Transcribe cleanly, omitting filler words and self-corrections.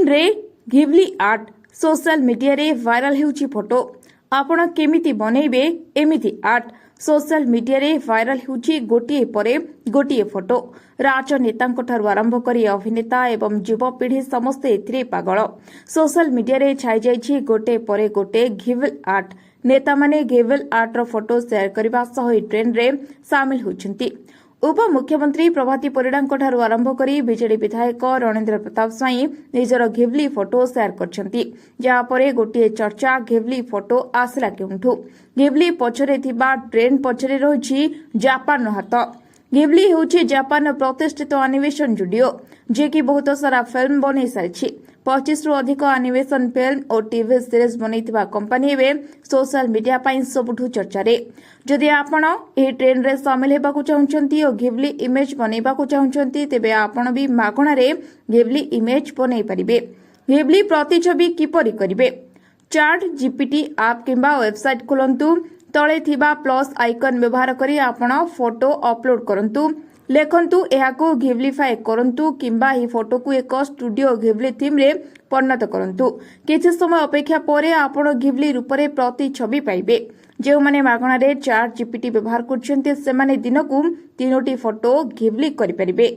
रे Ghivali art social media रे viral हेउची photo आपण केमिति बनेइबे एमिति आर्ट सोशल मीडिया रे वायरल हेउची गोटिए परे गोटिए फोटो राजनेतांठारु आरंभ करी अभिनेता एवं युवपीढ़ी समस्ते एथिरे पागल सोशल मीडिया रे छाई जाइछि गोटे परे गोटे घिवल आर्ट नेता माने घिवल आर्ट रो फोटो शेयर करबा सह ट्रेंड रे शामिल होइछन्ति उप मुख्यमंत्री प्रभाती परिडांठारु आरंभ करी बीजेडी विधायक रणेन्द्र प्रताप स्वाई निजर घिवली फोटो शेयर करछन्ति जहापरे गोटे चर्चा घिवली फोटो आसला केउंठु घिवली पछरे थिबा ट्रेंड पछरे रहिछि जापान हाथ घिवली हेउछि जापान प्रतिष्ठित एनिमेशन स्टूडियो जे कि बहुत सारा फिल्म बनै सारिछि 25 रु अधिक एनिमेशन फिल्म और टीवी सीरीज बनैथिबा कंपनी एबे सोशल मीडिया पई सबुठु चर्चा रे जदि आपण एही ट्रेंड रे शामिल हेबाकू चाहुचंती और घिवली इमेज बनैबाकू चाहुचंती तेबे आपण भी मागणा रे घिवली इमेज बनै परिबे घिवली प्रतिछवि किपरि करिवे चैट जीपीटी ऐप किंबा वेबसाइट खोलंतु तळे थिबा प्लस आइकन व्यवहार करी आपण फोटो अपलोड करंतु लेखंतु एहाको घिवलीफाई करंतु किंबा ही फोटो को एक स्टूडियो घिवली थीम रे परिणत करंतु किछि समय अपेक्षा परे आपण घिवली रूप रे प्रति छवि पाइबे जो माने मागणा रे चैट जीपीटी व्यवहार करछन्ते से माने दिनकु 3टी फोटो घिवली करि परिबे।